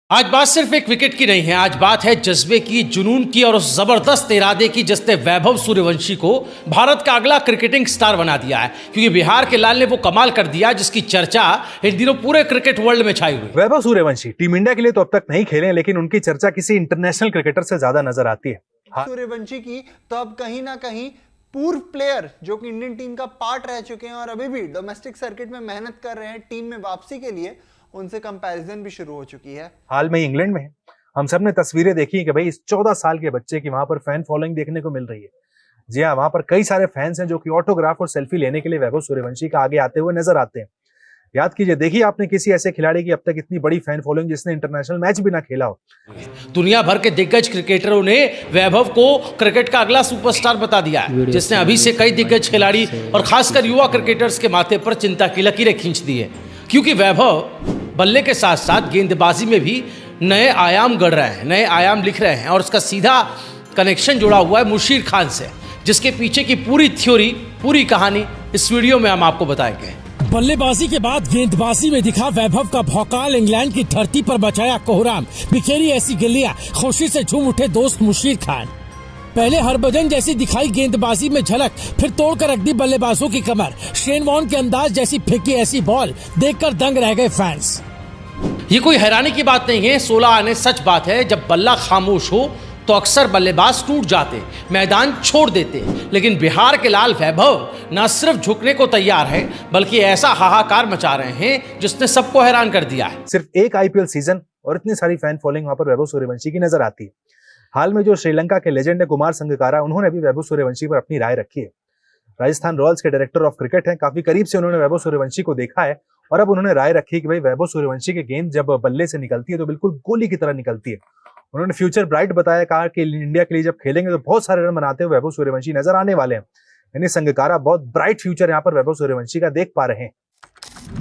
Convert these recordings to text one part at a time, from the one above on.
आज बात सिर्फ एक विकेट की नहीं है, आज बात है जज्बे की, जुनून की और उस जबरदस्त इरादे की जिसने वैभव सूर्यवंशी को भारत का अगला क्रिकेटिंग स्टार बना दिया है। क्योंकि बिहार के लाल ने वो कमाल कर दिया जिसकी चर्चा इन दिनों पूरे क्रिकेट वर्ल्ड में छाई हुई। वैभव सूर्यवंशी टीम इंडिया के लिए तो अब तक नहीं खेले, लेकिन उनकी चर्चा किसी इंटरनेशनल क्रिकेटर से ज्यादा नजर आती है। सूर्यवंशी की तो अब कहीं ना कहीं पूर्व प्लेयर जो कि इंडियन टीम का पार्ट रह चुके हैं और अभी भी डोमेस्टिक सर्किट में मेहनत कर रहे हैं टीम में वापसी के लिए, उनसे कंपैरिजन भी शुरू हो चुकी है। हाल में इंग्लैंड में हम सब ने तस्वीरें देखी कि भाई इस 14 साल के बच्चे की वहां पर फैन फॉलोइंग देखने को मिल रही है। जी हाँ, वहां पर कई सारे फैंस हैं जो कि ऑटोग्राफ और सेल्फी लेने के लिए वैभव सूर्यवंशी का आगे आते हुए नजर आते हैं। याद कीजिए, देखिए आपने किसी ऐसे खिलाड़ी की अब तक इतनी बड़ी फैन फॉलोइंग जिसने इंटरनेशनल मैच भी ना खेला हो। दुनिया भर के दिग्गज क्रिकेटरों ने वैभव को क्रिकेट का अगला सुपरस्टार बता दिया है, जिसने अभी से कई दिग्गज खिलाड़ी और खासकर युवा क्रिकेटर्स के माथे पर चिंता की लकीरें खींच दी है। क्योंकि वैभव बल्ले के साथ साथ गेंदबाजी में भी नए आयाम गढ़ रहे हैं, नए आयाम लिख रहे हैं और उसका सीधा कनेक्शन जुड़ा हुआ है मुशीर खान से, जिसके पीछे की पूरी थ्योरी, पूरी कहानी इस वीडियो में हम आपको बताएंगे। बल्लेबाजी के बाद गेंदबाजी में दिखा वैभव का भौकाल, इंग्लैंड की धरती पर बचाया कोहराम, बिखेरी ऐसी गिल्लियां, खुशी से झूम उठे दोस्त मुशीर खान। पहले हरभजन जैसी दिखाई गेंदबाजी में झलक, फिर तोड़कर रख दी बल्लेबाजों की कमर। शेन वॉर्न के अंदाज जैसी फेंकी ऐसी बॉल, देखकर दंग रह गए फैंस। ये कोई हैरानी की बात नहीं है, 16 आने सच बात है। जब बल्ला खामोश हो तो अक्सर बल्लेबाज टूट जाते, मैदान छोड़ देते। लेकिन बिहार के लाल वैभव न सिर्फ झुकने को तैयार है, बल्कि ऐसा हाहाकार मचा रहे हैं जिसने सबको हैरान कर दिया है। सिर्फ एक आईपीएल सीजन और इतनी सारी फैन फॉलोइंग वहां पर वैभव सूर्यवंशी की नजर आती है। हाल में जो श्रीलंका के लेजेंड है कुमार संगकारा, उन्होंने भी वैभव सूर्यवंशी पर अपनी राय रखी है। राजस्थान रॉयल्स के डायरेक्टर ऑफ क्रिकेट हैं, काफी करीब से उन्होंने वैभव सूर्यवंशी को देखा है और अब उन्होंने राय रखी कि भाई वैभव सूर्यवंशी की गेंद जब बल्ले से निकलती है तो बिल्कुल गोली की तरह निकलती है। उन्होंने फ्यूचर ब्राइट बताया, कहा कि इंडिया के लिए जब खेलेंगे तो बहुत सारे रन बनाते हुए वैभव सूर्यवंशी नजर आने वाले हैं। यानी संगकारा बहुत ब्राइट फ्यूचर यहाँ पर वैभव सूर्यवंशी का देख पा रहे हैं।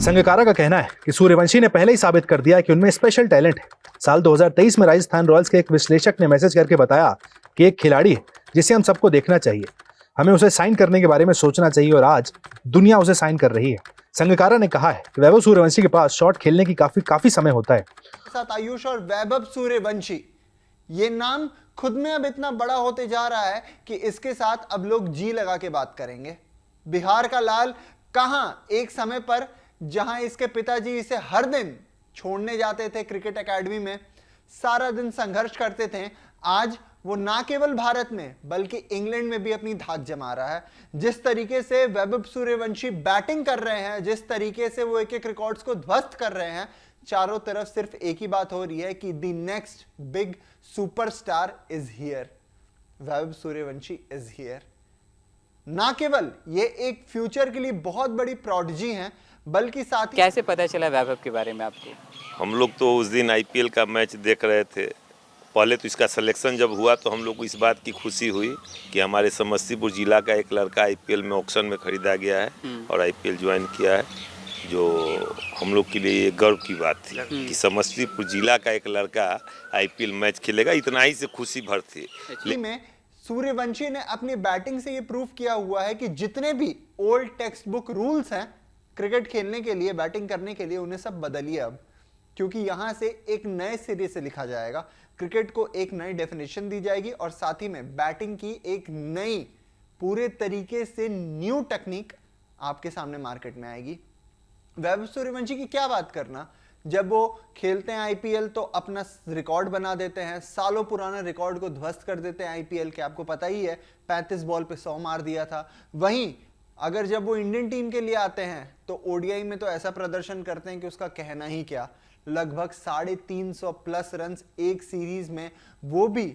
संगकारा का कहना है कि सूर्यवंशी ने पहले ही साबित कर दिया कि उनमें स्पेशल टैलेंट है। साल 2023 में राजस्थान रॉयल्स के एक विश्लेषक ने मैसेज करके बताया कि एक खिलाड़ी है जिसे हम सबको देखना चाहिए, हमें उसे साइन करने के बारे में सोचना चाहिए और आज दुनिया उसे साइन कर रही है। संगकारा ने कहा है कि वैभव सूर्यवंशी के पास शॉट खेलने की काफी समय होता है। साथ आयुष और वैभव सूर्यवंशी, ये नाम खुद में अब इतना बड़ा होते जा रहा है कि इसके साथ अब लोग जी लगा के बात करेंगे। बिहार का लाल कहां एक समय पर, जहां इसके पिताजी इसे हर दिन छोड़ने जाते थे क्रिकेट एकेडमी में, सारा दिन संघर्ष करते थे, आज वो ना केवल भारत में बल्कि इंग्लैंड में भी अपनी धाक जमा रहा है। जिस तरीके से वैभव सूर्यवंशी बैटिंग कर रहे हैं, जिस तरीके से वो एक एक रिकॉर्ड्स को ध्वस्त कर रहे हैं, चारों तरफ सिर्फ एक ही बात हो रही है कि the next big superstar is here, Vaibhav Suryavanshi is here. ना केवल ये एक फ्यूचर के लिए बहुत बड़ी प्रोडिजी हैं, बल्कि साथ ही कैसे पता चला वैभव के बारे में आपको? हम लोग तो उस दिन आईपीएल का मैच देख रहे थे। पहले तो इसका सिलेक्शन जब हुआ तो हम लोग को इस बात की खुशी हुई कि हमारे समस्तीपुर जिला का एक लड़का आईपीएल में ऑक्शन में खरीदा गया है और आईपीएल ज्वाइन किया है, जो हम लोग के लिए गर्व की बात थी कि समस्तीपुर जिला का एक लड़का आईपीएल मैच खेलेगा। इतना ही से खुशी भर थी। में सूर्यवंशी ने अपनी बैटिंग से ये प्रूव किया हुआ है कि जितने भी ओल्ड टेक्स्ट बुक रूल्स हैं क्रिकेट खेलने के लिए, बैटिंग करने के लिए, उन्हें सब बदलिए अब, क्योंकि यहां से एक नए सिरे से लिखा जाएगा। क्रिकेट को एक नई डेफिनेशन दी जाएगी और साथ ही में बैटिंग की एक नई, पूरे तरीके से न्यू टेक्निक आपके सामने मार्केट में आएगी। वैभव सूर्यवंशी की क्या बात करना, जब वो खेलते हैं आईपीएल तो अपना रिकॉर्ड बना देते हैं, सालों पुराना रिकॉर्ड को ध्वस्त कर देते हैं आईपीएल के। आपको पता ही है 35 बॉल पे 100 मार दिया था। वहीं अगर जब वो इंडियन टीम के लिए आते हैं तो ओडीआई में तो ऐसा प्रदर्शन करते हैं कि उसका कहना ही क्या, लगभग 350 प्लस रन्स एक सीरीज में, वो भी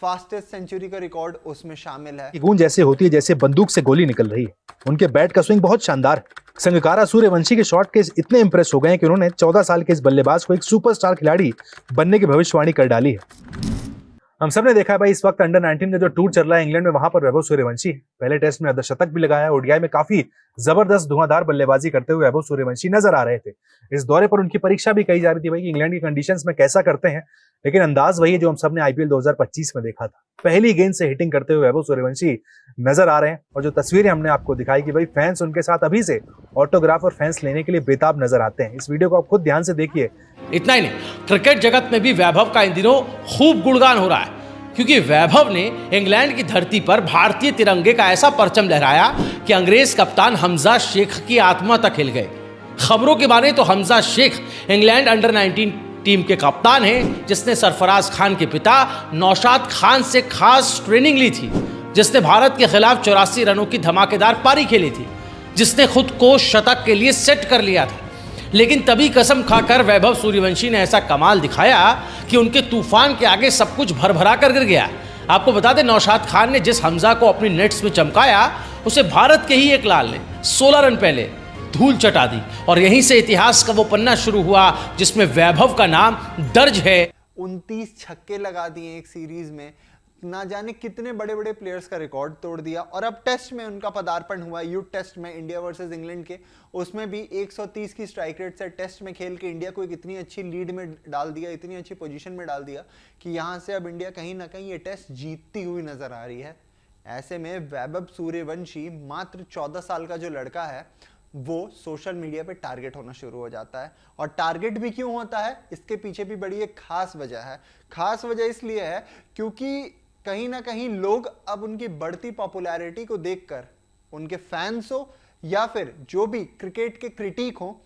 फास्टेस्ट सेंचुरी का रिकॉर्ड उसमें शामिल है। गूंज जैसे होती है जैसे बंदूक से गोली निकल रही है। उनके बैट का स्विंग बहुत शानदार है। संगकारा सूर्यवंशी के शॉट के इतने इंप्रेस हो गए हैं कि उन्होंने 14 साल के इस बल्लेबाज को एक सुपरस्टार खिलाड़ी बनने की भविष्यवाणी कर डाली है। हम सब ने देखा है भाई, इस वक्त अंडर 19 का जो टूर चल रहा है इंग्लैंड में, वहां पर वैभव सूर्यवंशी पहले टेस्ट में अर्धशतक भी लगाया है, ओडीआई में काफी जबरदस्त धुआंधार बल्लेबाजी करते हुए वैभव सूर्यवंशी नजर आ रहे थे। इस दौरे पर उनकी परीक्षा भी कही जा रही थी भाई कि इंग्लैंड की कंडीशंस में कैसा करते हैं, लेकिन अंदाज वही है जो हम सब ने आईपीएल 2025 में देखा था। पहली गेंद से हिटिंग करते हुए वैभव सूर्यवंशी नजर आ रहे हैं और जो तस्वीरें हमने आपको दिखाई कि भाई फैंस उनके साथ अभी से ऑटोग्राफ और फैंस लेने के लिए बेताब नजर आते हैं। इस वीडियो को आप खुद ध्यान से देखिए। इतना ही नहीं, क्रिकेट जगत में भी वैभव का इन दिनों खूब गुणगान हो रहा है, क्योंकि वैभव ने इंग्लैंड की धरती पर भारतीय तिरंगे का ऐसा परचम लहराया कि अंग्रेज कप्तान हमजा शेख की आत्मा तक हिल गए। खबरों की माने तो Hamza Shaikh England under 19 team के कप्तान हैं, जिसने सरफराज खान के पिता नौशाद खान से खास ट्रेनिंग ली थी, जिसने भारत के खिलाफ 84 रनों की धमाकेदार पारी खेली थी, जिसने खुद को शतक के लिए सेट कर लिया था। लेकिन तभी कसम खाकर वैभव सूर्यवंशी ने ऐसा कमाल दिखाया कि उनके तूफान के आगे सब कुछ भरभरा कर गिर गया। आपको बता दें, नौशाद खान ने जिस हमजा को अपनी नेट्स में चमकाया, उसे भारत के ही एक लाल ने 16 रन पहले धूल चटा दी और यहीं से इतिहास का वो पन्ना शुरू हुआ जिसमें वैभव का नाम दर्ज है। 29 छक्के लगा दिए एक सीरीज में, ना जाने कितने बड़े बड़े प्लेयर्स का रिकॉर्ड तोड़ दिया। और अब टेस्ट में उनका पदार्पण हुआ, यूथ टेस्ट में इंडिया वर्सेस इंग्लैंड के, उसमें भी 130 की स्ट्राइक रेट से टेस्ट में खेल के इंडिया को एक इतनी अच्छी लीड में डाल दिया, इतनी अच्छी पोजीशन में डाल दिया कि यहां से अब इंडिया कहीं ना कहीं ये टेस्ट जीतती हुई नजर आ रही है। ऐसे में वैभव सूर्यवंशी मात्र 14 साल का जो लड़का है वो सोशल मीडिया पे टारगेट होना शुरू हो जाता है। और टारगेट भी क्यों होता है, इसके पीछे भी बड़ी एक खास वजह है। खास वजह इसलिए है क्योंकि कहीं ना कहीं लोग अब उनकी बढ़ती पॉपुलैरिटी को देखकर, उनके फैंस हो या फिर जो भी क्रिकेट के क्रिटिक हो,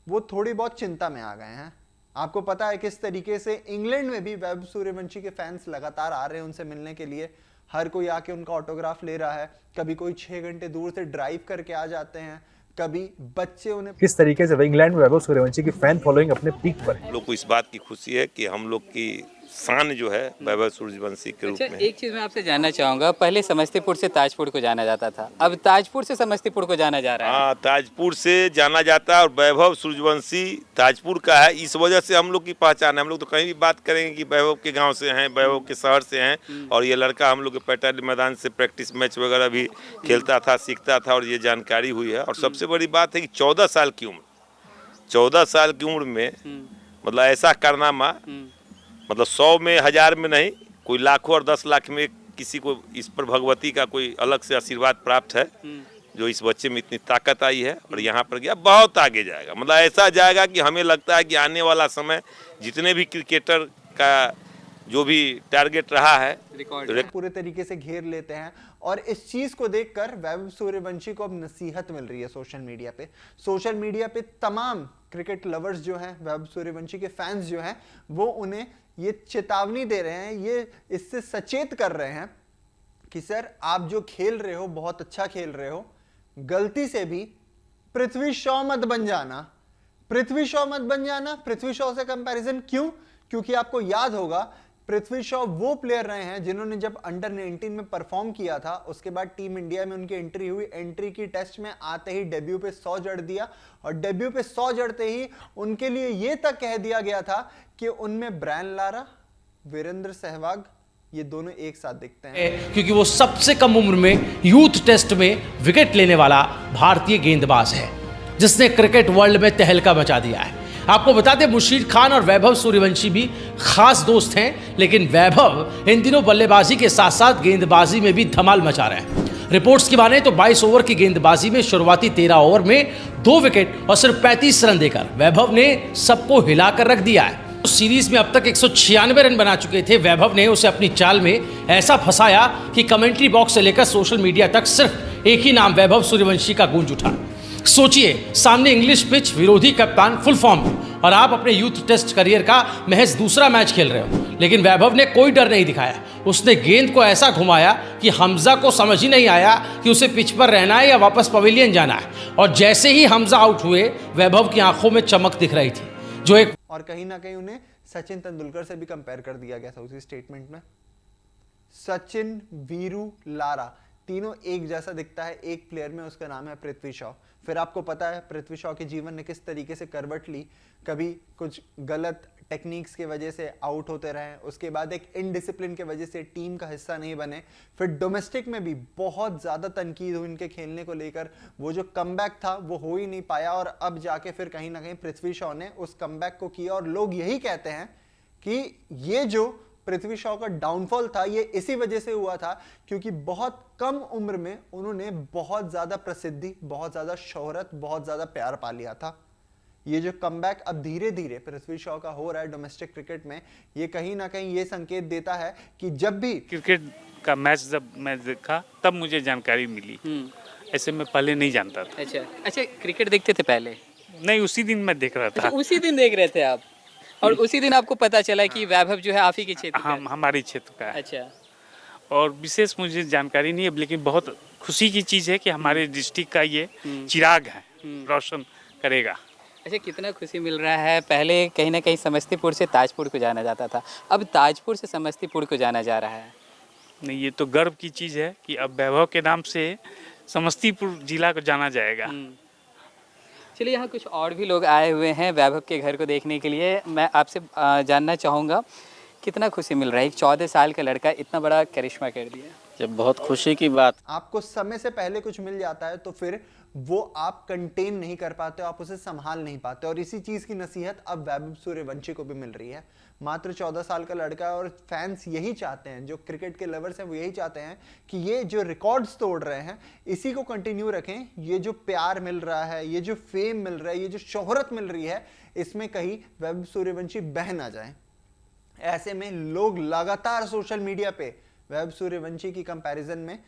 वो थोड़ी बहुत चिंता में आ गए हैं। आपको पता है किस तरीके से इंग्लैंड में भी वैभव सूर्यवंशी के फैंस लगातार आ रहे हैं उनसे मिलने के लिए। हर कोई आके उनका ऑटोग्राफ ले रहा है, कभी कोई 6 घंटे दूर से ड्राइव करके आ जाते हैं, कभी बच्चे उन्हें। किस तरीके से इंग्लैंड में वैभव सूर्यवंशी की फैन फॉलोइंग अपने पीक पर है। हम लोग को इस बात की खुशी है कि हम लोग की शान जो है वैभव सूर्यवंशी के रूप में। एक चीज़ मैं आपसे जानना चाहूँगा, पहले समस्तीपुर से ताजपुर को जाना जाता था, अब ताजपुर से समस्तीपुर को जाना जा रहा है। हाँ, ताजपुर से जाना जाता है और वैभव सूर्यवंशी ताजपुर का है, इस वजह से हम लोग की पहचान है। हम लोग तो कहीं भी बात करेंगे कि वैभव के गांव से हैं, वैभव के शहर से हैं, और ये लड़का हम लोग के पैटाली मैदान से प्रैक्टिस मैच वगैरह भी खेलता था, सीखता था, और ये जानकारी हुई है। और सबसे बड़ी बात है कि 14 साल की उम्र में मतलब ऐसा कारनामा, मतलब 100 में 1000 में नहीं, कोई लाखों और 10 लाख में किसी को इस पर भगवती का कोई अलग से आशीर्वाद प्राप्त है, जो इस बच्चे में इतनी ताकत आई है और यहाँ पर गया, बहुत आगे जाएगा। मतलब ऐसा जाएगा कि हमें लगता है कि आने वाला समय जितने भी क्रिकेटर का जो भी टारगेट रहा है पूरे तरीके से घेर लेते हैं। और इस चीज को देखकर वैभव सूर्यवंशी को अब नसीहत मिल रही है सोशल मीडिया पे तमाम क्रिकेट लवर्स जो हैं, वैभव सूर्यवंशी के फैंस जो हैं, वो उन्हें ये चेतावनी दे रहे हैं, ये इससे सचेत कर रहे हैं कि सर आप जो खेल रहे हो बहुत अच्छा खेल रहे हो, गलती से भी पृथ्वी शॉ मत बन जाना। पृथ्वी शॉ से कंपैरिजन क्यों? क्योंकि आपको याद होगा पृथ्वी शॉ वो प्लेयर रहे हैं जिन्होंने जब अंडर 19 में परफॉर्म किया था, उसके बाद टीम इंडिया में उनकी एंट्री हुई, एंट्री की टेस्ट में आते ही डेब्यू पे 100 जड़ दिया, और डेब्यू पे 100 जड़ते ही उनके लिए ये तक कह दिया गया था कि उनमें ब्रायन लारा, वीरेंद्र सहवाग, ये दोनों एक साथ दिखते हैं, क्योंकि वो सबसे कम उम्र में यूथ टेस्ट में विकेट लेने वाला भारतीय गेंदबाज है, जिसने क्रिकेट वर्ल्ड में तहलका मचा दिया है। आपको बता दें, मुशीर खान और वैभव सूर्यवंशी भी खास दोस्त हैं, लेकिन वैभव इन दिनों बल्लेबाजी के साथ साथ गेंदबाजी में भी धमाल मचा रहे हैं। रिपोर्ट्स की माने तो 22 ओवर की गेंदबाजी में शुरुआती 13 ओवर में 2 विकेट और सिर्फ 35 रन देकर वैभव ने सबको हिलाकर रख दिया है। उस सीरीज में अब तक 196 रन बना चुके थे। वैभव ने उसे अपनी चाल में ऐसा फंसाया कि कमेंट्री बॉक्स से लेकर सोशल मीडिया तक सिर्फ एक ही नाम वैभव सूर्यवंशी का गूंज उठा। सोचिए, सामने इंग्लिश पिच, विरोधी कप्तान फुल फॉर्म में, और आप अपने यूथ टेस्ट करियर का महज दूसरा मैच खेल रहे हो, लेकिन वैभव ने कोई डर नहीं दिखाया। उसने गेंद को ऐसा घुमाया कि हमजा को समझ ही नहीं आया कि उसे पिच पर रहना है या वापस पवेलियन जाना है। और जैसे ही हमजा आउट हुए, वैभव की आंखों में चमक दिख रही थी, जो एक और कहीं ना कहीं उन्हें सचिन तेंदुलकर से भी कंपेयर कर दिया गया था उसी स्टेटमेंट में। सचिन, वीरू, लारा तीनों एक जैसा दिखता है एक प्लेयर में, उसका नाम है पृथ्वी शॉ। फिर आपको पता है पृथ्वी शॉ के जीवन ने किस तरीके से करवट ली, कभी कुछ गलत टेक्निक्स की वजह से आउट होते रहे, उसके बाद एक इनडिसिप्लिन की वजह से टीम का हिस्सा नहीं बने, फिर डोमेस्टिक में भी बहुत ज़्यादा तनकीद हुई इनके खेलने को लेकर, वो जो कमबैक था वो हो ही नहीं पाया और अब जाके फिर कहीं ना कहीं पृथ्वी शॉ ने उस कमबैक को किया। और लोग यही कहते हैं कि ये जो पृथ्वी शॉ का डाउनफॉल था ये इसी वजह से हुआ था क्योंकि बहुत कम उम्र में उन्होंने बहुत ज़्यादा प्रसिद्धि, बहुत ज़्यादा शोहरत, बहुत ज़्यादा प्यार पा लिया था। ये जो कमबैक अब धीरे धीरे पृथ्वी शॉ का हो रहा है डोमेस्टिक क्रिकेट में, ये कहीं ना कहीं ये संकेत देता है कि जब भी क्रिकेट का मैच जब मैं देखा तब मुझे जानकारी मिली, ऐसे मैं पहले नहीं जानता था। अच्छा, क्रिकेट देखते थे पहले? नहीं, उसी दिन मैं देख रहा था। उसी दिन देख रहे थे आप और उसी दिन आपको पता चला कि वैभव जो है आप ही के क्षेत्र का है? हमारे क्षेत्र का है। अच्छा, और विशेष मुझे जानकारी नहीं है, लेकिन बहुत खुशी की चीज़ है कि हमारे डिस्ट्रिक्ट का ये चिराग है, रोशन करेगा। अच्छा, कितना खुशी मिल रहा है। पहले कहीं ना कहीं समस्तीपुर से ताजपुर को जाना जाता था, अब ताजपुर से समस्तीपुर को जाना जा रहा है। नहीं, ये तो गर्व की चीज़ है कि अब वैभव के नाम से समस्तीपुर जिला को जाना जाएगा। चलिए, यहाँ कुछ और भी लोग आए हुए हैं वैभव के घर को देखने के लिए। मैं आपसे जानना चाहूँगा कितना खुशी मिल रहा है, एक 14 साल का लड़का इतना बड़ा करिश्मा कर दिया। जब बहुत खुशी की बात। आपको समय से पहले कुछ मिल जाता है तो फिर वो आप कंटेन नहीं कर पाते, आप उसे संभाल नहीं पाते और इसी चीज की नसीहत अब वैभव सूर्यवंशी को भी मिल रही है। मात्र 14 साल का लड़का है और फैंस यही चाहते हैं, जो क्रिकेट के लवर्स हैं वो यही चाहते हैं कि ये जो रिकॉर्ड्स तोड़ रहे हैं इसी को कंटिन्यू रखें। ये जो प्यार मिल रहा है, ये जो फेम मिल रहा है, ये जो शोहरत मिल रही है, इसमें कहीं वैभव सूर्यवंशी बह ना जाए। ऐसे में लोग लगातार सोशल मीडिया पे वैभव सूर्यवंशी की कंपैरिजन में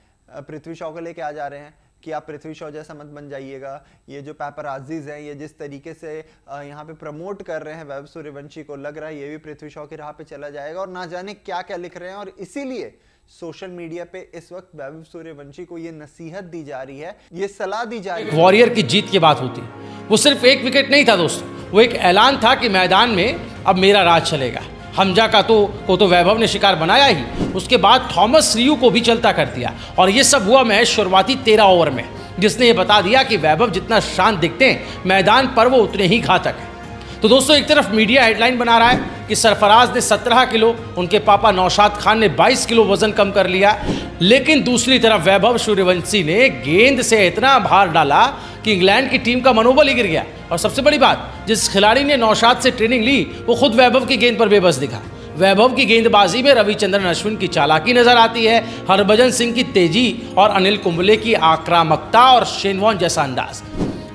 पृथ्वी शॉ को लेके आ जा रहे हैं कि आप पृथ्वी शॉ जैसा मत बन जाइएगा। ये जो पैपराजीज हैं, ये जिस तरीके से यहाँ पे प्रमोट कर रहे हैं वैभव सूर्यवंशी को, लग रहा है ये भी पृथ्वी शॉ की राह पे चला जाएगा और ना जाने क्या क्या लिख रहे हैं। और इसीलिए सोशल मीडिया पे इस वक्त वैभव सूर्यवंशी को ये नसीहत दी जा रही है, ये सलाह दी जा रही है। वॉरियर की जीत की बात होती, वो सिर्फ एक विकेट नहीं था दोस्तों, वो एक ऐलान था कि मैदान में अब मेरा राज चलेगा। हमजा का तो वैभव ने शिकार बनाया ही, उसके बाद थॉमस रियू को भी चलता कर दिया और ये सब हुआ मैच शुरुआती 13 ओवर में, जिसने ये बता दिया कि वैभव जितना शांत दिखते हैं मैदान पर वो उतने ही घातक है। तो दोस्तों, एक तरफ मीडिया हेडलाइन बना रहा है कि सरफराज ने 17 किलो, उनके पापा नौशाद खान ने 22 किलो वजन कम कर लिया, लेकिन दूसरी तरफ वैभव सूर्यवंशी ने गेंद से इतना भार डाला कि इंग्लैंड की टीम का मनोबल ही गिर गया। और सबसे बड़ी बात, जिस खिलाड़ी ने नौशाद से ट्रेनिंग ली वो खुद वैभव की गेंद पर बेबस दिखा। वैभव की गेंदबाजी में रविचंद्रन अश्विन की चालाकी नजर आती है, हरभजन सिंह की तेजी और अनिल कुंबले की आक्रामकता और शेन वॉर्न जैसा अंदाज।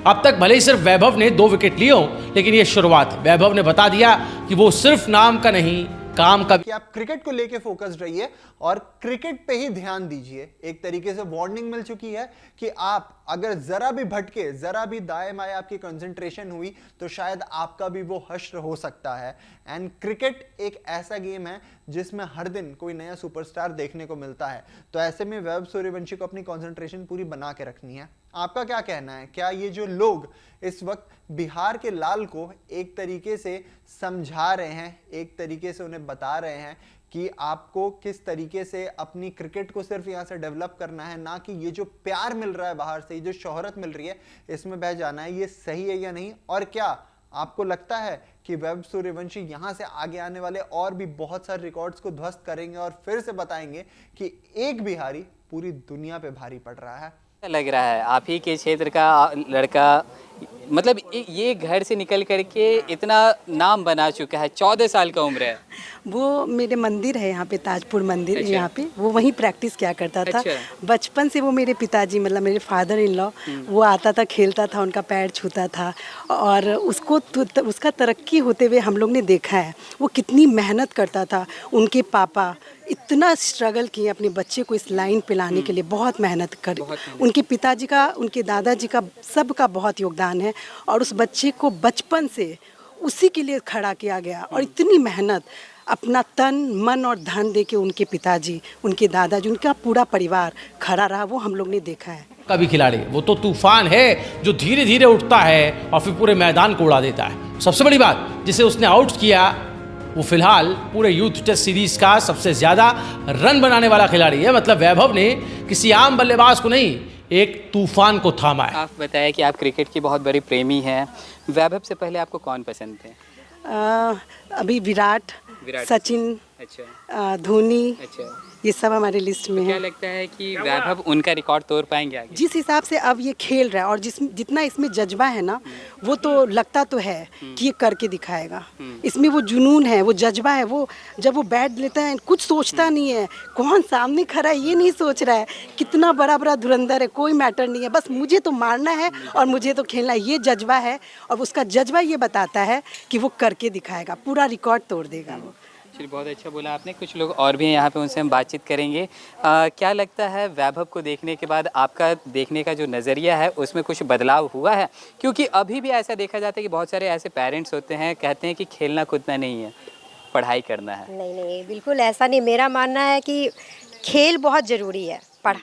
अब तक भले ही सिर्फ वैभव ने 2 विकेट लिए हों, लेकिन ये शुरुआत वैभव ने बता दिया कि वो सिर्फ नाम का नहीं, काम का। कि आप क्रिकेट को लेके फोकस्ड रहिए और क्रिकेट पे ही ध्यान दीजिए। एक तरीके से वार्निंग मिल चुकी है कि आप अगर जरा भी भटके, जरा भी दाएं बाएं आपकी कंसंट्रेशन हुई तो शायद आपका भी वो हश्र हो सकता है। एंड क्रिकेट एक ऐसा गेम है जिसमें हर दिन कोई नया सुपरस्टार देखने को मिलता है, तो ऐसे में वैभव सूर्यवंशी को अपनी कंसंट्रेशन पूरी बना के रखनी है। आपका क्या कहना है? क्या ये जो लोग इस वक्त बिहार के लाल को एक तरीके से समझा रहे हैं, एक तरीके से उन्हें बता रहे हैं कि आपको किस तरीके से अपनी क्रिकेट को सिर्फ यहाँ से डेवलप करना है, ना कि ये जो प्यार मिल रहा है बाहर से, ये जो शोहरत मिल रही है, इसमें बह जाना है, ये सही है या नहीं? और क्या आपको लगता है कि वैभव सूर्यवंशी यहाँ से आगे आने वाले और भी बहुत सारे रिकॉर्ड्स को ध्वस्त करेंगे और फिर से बताएंगे कि एक बिहारी पूरी दुनिया पे भारी पड़ रहा है? लग रहा है आप ही के क्षेत्र का लड़का, मतलब ये घर से निकल करके इतना नाम बना चुका है, 14 साल का उम्र है। वो मेरे मंदिर है यहाँ पे, ताजपुर मंदिर है अच्छा। यहाँ पे, वो वहीं प्रैक्टिस किया करता था। अच्छा। बचपन से वो मेरे पिताजी, मतलब मेरे फादर इन लॉ, वो आता था, खेलता था, उनका पैर छूता था और उसको उसका तरक्की होते हुए हम लोग ने देखा है। वो कितनी मेहनत करता था, उनके पापा इतना स्ट्रगल किए अपने बच्चे को इस लाइन पे लाने के लिए, बहुत मेहनत कर। उनके पिताजी का, उनके दादाजी का, सबका बहुत योगदान है और उस बच्चे को बचपन से उसी के लिए खड़ा किया गया और इतनी मेहनत, अपना तन मन और धन दे के उनके पिताजी, उनके दादाजी, उनका पूरा परिवार खड़ा रहा, वो हम लोग ने देखा है। कभी खिलाड़ी वो तो तूफान है जो धीरे धीरे उठता है और फिर पूरे मैदान को उड़ा देता है। सबसे बड़ी बात, जिसे उसने आउट किया वो फिलहाल पूरे यूथ टेस्ट सीरीज का सबसे ज्यादा रन बनाने वाला खिलाड़ी है। मतलब वैभव ने किसी आम बल्लेबाज को नहीं, एक तूफान को थामा है। आप बताएं कि आप क्रिकेट की बहुत बड़ी प्रेमी हैं, वैभव से पहले आपको कौन पसंद थे? अभी विराट, सचिन, अच्छा धोनी, अच्छा। ये सब हमारे लिस्ट में क्या है। लगता है कि वैभव उनका रिकॉर्ड तोड़ पाएंगे आगे? जिस हिसाब से अब ये खेल रहा है और जितना इसमें जज्बा है ना, वो तो लगता तो है कि ये करके दिखाएगा। इसमें वो जुनून है, वो जज्बा है, वो जब वो बैट लेता है कुछ सोचता नहीं है, कौन सामने खड़ा है ये नहीं सोच रहा है, कितना बड़ा बड़ा धुरंधर है कोई मैटर नहीं है, बस मुझे तो मारना है और मुझे तो खेलना है, ये जज्बा है। और उसका जज्बा ये बताता है कि वो करके दिखाएगा, पूरा रिकॉर्ड तोड़ देगा वो। चलिए, बहुत अच्छा बोला आपने। कुछ लोग और भी हैं यहाँ पे, उनसे हम बातचीत करेंगे। क्या लगता है वैभव को देखने के बाद आपका देखने का जो नज़रिया है उसमें कुछ बदलाव हुआ है? क्योंकि अभी भी ऐसा देखा जाता है कि बहुत सारे ऐसे पेरेंट्स होते हैं, कहते हैं कि खेलना कूदना नहीं है, पढ़ाई करना है। नहीं नहीं, बिल्कुल ऐसा नहीं। मेरा मानना है कि खेल बहुत ज़रूरी है, पढ़ाई